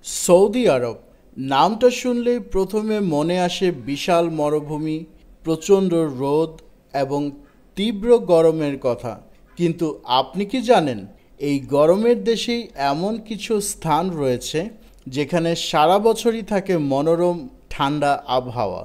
Saudi আরব নামটা শুনলেই প্রথমে মনে আসে বিশাল মরুভূমি, প্রচণ্ড রোদ এবং তীব্র গরমের কথা। কিন্তু আপনি কি জানেন এই গরমের দেশেই এমন কিছু স্থান রয়েছে যেখানে সারা বছরই থাকে মনোরম ঠান্ডা আবহাওয়া।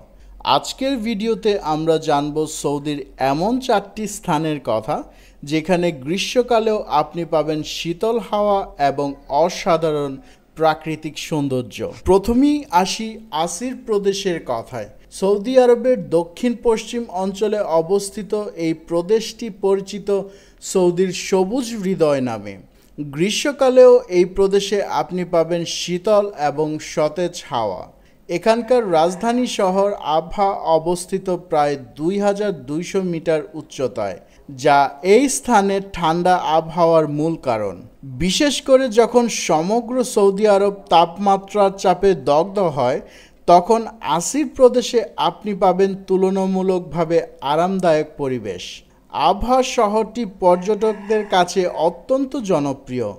আজকের ভিডিওতে আমরা জানব সৌদির এমন 4টি স্থানের কথা যেখানে গ্রীষ্মকালেও আপনি পাবেন শীতল হাওয়া এবং অসাধারণ প্রাকৃতিক সৌন্দর্য। প্রথমেই আসি আসির প্রদেশের কথায়। সৌদি আরবের দক্ষিণ পশ্চিম অঞ্চলে অবস্থিত এই প্রদেশটি পরিচিত সৌদির সবুজ হৃদয় নামে। গ্রীষ্মকালেও এই প্রদেশে আপনি পাবেন শীতল এবং সতেজ হাওয়া। এখানকার রাজধানী শহর আবহা অবস্থিত প্রায় 2200 মিটার উচ্চতায়, যা এই স্থানের ঠান্ডা আবহাওয়ার মূল কারণ। বিশেষ করে যখন সমগ্র সৌদি আরব তাপমাত্রার চাপে দগ্ধ হয়, তখন আসির প্রদেশে আপনি পাবেন তুলনামূলকভাবে আরামদায়ক পরিবেশ। আবহা শহরটি পর্যটকদের কাছে অত্যন্ত জনপ্রিয়,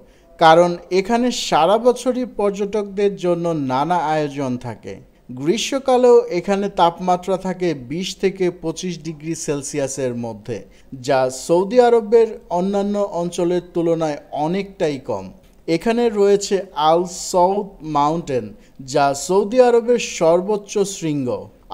কারণ এখানে সারা বছরই পর্যটকদের জন্য নানা আয়োজন থাকে। গ্রীষ্মকালেও এখানে তাপমাত্রা থাকে 20 থেকে 25 ডিগ্রি সেলসিয়াসের মধ্যে, যা সৌদি আরবের অন্যান্য অঞ্চলের তুলনায় অনেকটাই কম। এখানে রয়েছে আল সৌদ মাউন্টেন, যা সৌদি আরবের সর্বোচ্চ শৃঙ্গ।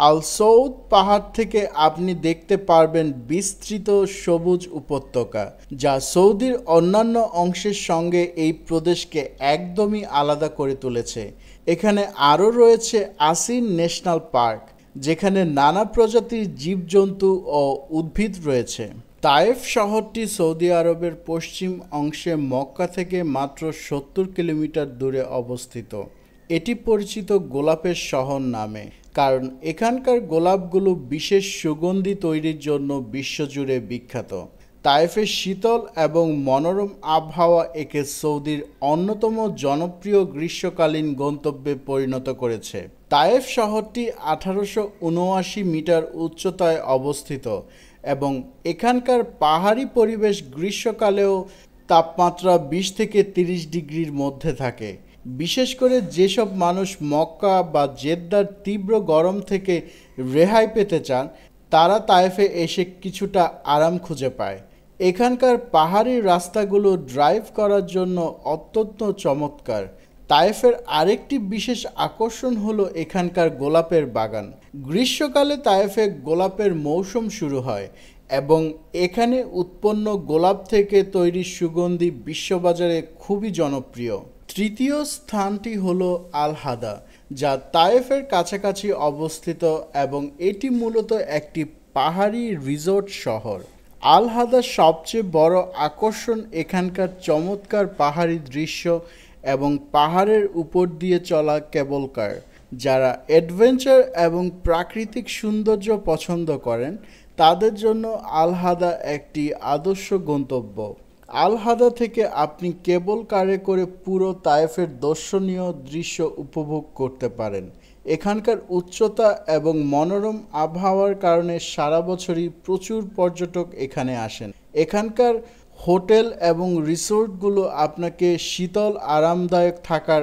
আল সৌদ পাহাড় থেকে আপনি দেখতে পারবেন বিস্তৃত সবুজ উপত্যকা, যা সৌদির অন্যান্য অংশের সঙ্গে এই প্রদেশকে একদমই আলাদা করে তুলেছে। এখানে আরও রয়েছে আসির ন্যাশনাল পার্ক, যেখানে নানা প্রজাতির জীবজন্তু ও উদ্ভিদ রয়েছে। তায়েফ শহরটি সৌদি আরবের পশ্চিম অংশে মক্কা থেকে মাত্র 70 কিলোমিটার দূরে অবস্থিত। এটি পরিচিত গোলাপের শহর নামে, কারণ এখানকার গোলাপগুলো বিশেষ সুগন্ধি তৈরির জন্য বিশ্বজুড়ে বিখ্যাত। তায়েফের শীতল এবং মনোরম আবহাওয়া একে সৌদির অন্যতম জনপ্রিয় গ্রীষ্মকালীন গন্তব্যে পরিণত করেছে। তায়েফ শহরটি 1879 মিটার উচ্চতায় অবস্থিত এবং এখানকার পাহাড়ি পরিবেশ গ্রীষ্মকালেও তাপমাত্রা 20 থেকে 30 ডিগ্রির মধ্যে থাকে। বিশেষ করে যেসব মানুষ মক্কা বা জেদ্দার তীব্র গরম থেকে রেহাই পেতে চান, তারা তায়েফে এসে কিছুটা আরাম খুঁজে পায়। এখানকার পাহাড়ি রাস্তাগুলো ড্রাইভ করার জন্য অত্যন্ত চমৎকার। তায়েফের আরেকটি বিশেষ আকর্ষণ হলো এখানকার গোলাপের বাগান। গ্রীষ্মকালে তায়েফে গোলাপের মৌসুম শুরু হয় এবং এখানে উৎপন্ন গোলাপ থেকে তৈরি সুগন্ধি বিশ্ববাজারে খুবই জনপ্রিয়। তৃতীয় স্থানটি হলো আল হাদা, যা তায়েফের কাছাকাছি অবস্থিত এবং এটি মূলত একটি পাহাড়ি রিসোর্ট শহর। আল হাদার সবচেয়ে বড় আকর্ষণ এখানকার চমৎকার পাহাড়ি দৃশ্য এবং পাহাড়ের উপর দিয়ে চলা কেবল কার। যারা অ্যাডভেঞ্চার এবং প্রাকৃতিক সৌন্দর্য পছন্দ করেন, তাদের জন্য আল হাদা একটি আদর্শ গন্তব্য। আল হাদা থেকে আপনি কেবল কারে করে পুরো তায়েফের দর্শনীয় দৃশ্য উপভোগ করতে পারেন। এখানকার উচ্চতা এবং মনোরম আবহাওয়ার কারণে সারা বছরই প্রচুর পর্যটক এখানে আসেন। এখানকার হোটেল এবং রিসোর্টগুলো আপনাকে শীতল আরামদায়ক থাকার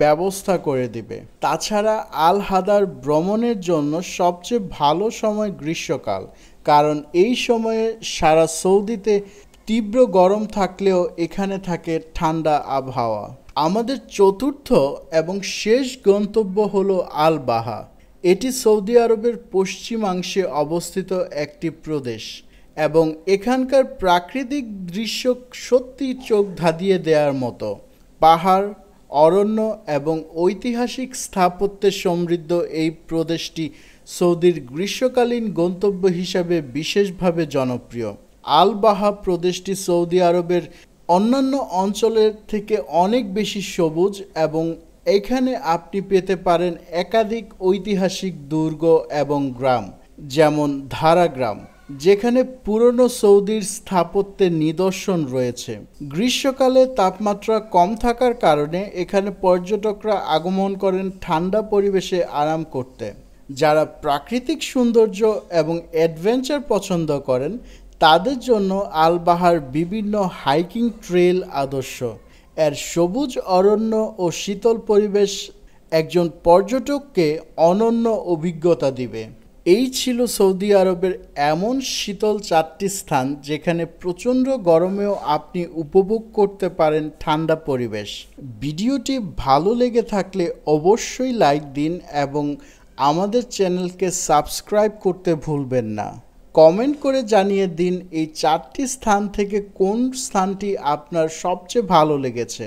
ব্যবস্থা করে দিবে। তাছাড়া আল হাদার ভ্রমণের জন্য সবচেয়ে ভালো সময় গ্রীষ্মকাল, কারণ এই সময়ে সারা সৌদিতে তীব্র গরম থাকলেও এখানে থাকে ঠান্ডা আবহাওয়া। আমাদের চতুর্থ এবং শেষ গন্তব্য হলো আল বাহা। এটি সৌদি আরবের পশ্চিমাংশে অবস্থিত একটি প্রদেশ এবং এখানকার প্রাকৃতিক দৃশ্য সত্যি চোখ ধাঁধিয়ে দেওয়ার মতো। পাহাড়, অরণ্য এবং ঐতিহাসিক স্থাপত্যে সমৃদ্ধ এই প্রদেশটি সৌদির গ্রীষ্মকালীন গন্তব্য হিসাবে বিশেষভাবে জনপ্রিয়। আল বাহা প্রদেশটি সৌদি আরবের অন্যান্য অঞ্চলের থেকে অনেক বেশি সবুজ এবং এখানে আপনি পেতে পারেন একাধিক ঐতিহাসিক দুর্গ এবং গ্রাম, যেমন ধারা গ্রাম, যেখানে পুরনো সৌদির স্থাপত্যের নিদর্শন রয়েছে। গ্রীষ্মকালে তাপমাত্রা কম থাকার কারণে এখানে পর্যটকরা আগমন করেন ঠান্ডা পরিবেশে আরাম করতে। যারা প্রাকৃতিক সৌন্দর্য এবং অ্যাডভেঞ্চার পছন্দ করেন, তাদের জন্য আল বাহার বিভিন্ন হাইকিং ট্রেল আদর্শ। এর সবুজ অরণ্য ও শীতল পরিবেশ একজন পর্যটককে অনন্য অভিজ্ঞতা দিবে। এই ছিল সৌদি আরবের এমন শীতল 4টি স্থান যেখানে প্রচণ্ড গরমেও আপনি উপভোগ করতে পারেন ঠান্ডা পরিবেশ। ভিডিওটি ভালো লেগে থাকলে অবশ্যই লাইক দিন এবং আমাদের চ্যানেলকে সাবস্ক্রাইব করতে ভুলবেন না। কমেন্ট করে জানিয়ে দিন এই 4টি স্থান থেকে কোন স্থানটি আপনার সবচেয়ে ভালো লেগেছে।